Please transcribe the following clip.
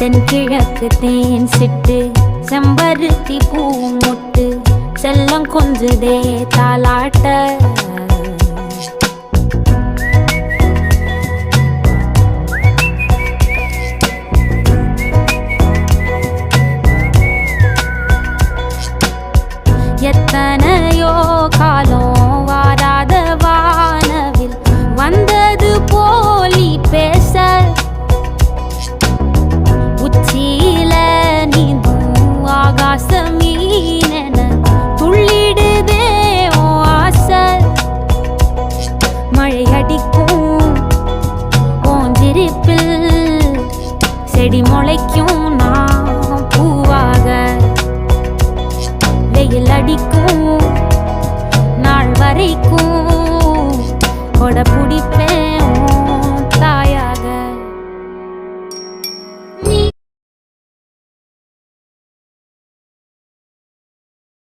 தென்கிழக்கு தேன் சிட்டு செம்பருத்தி பூ முட்டு செல்லம் கொஞ்சுதே தாலாட்ட எத்தனையோ காலம் வாராத வானவில் வந்தது போலி பேச உச்சியில நீந்தும் ஆகாச மீனென துள்ளிடுதே ஓ ஆசை மழை அடிக்கும் ஓஞ்சிருப்பில் செடி முளைக்கும் நான் பூவாக வெயில் அடிக்கும் நாள் வரைக்கும் கொடை பிடிப்பேன்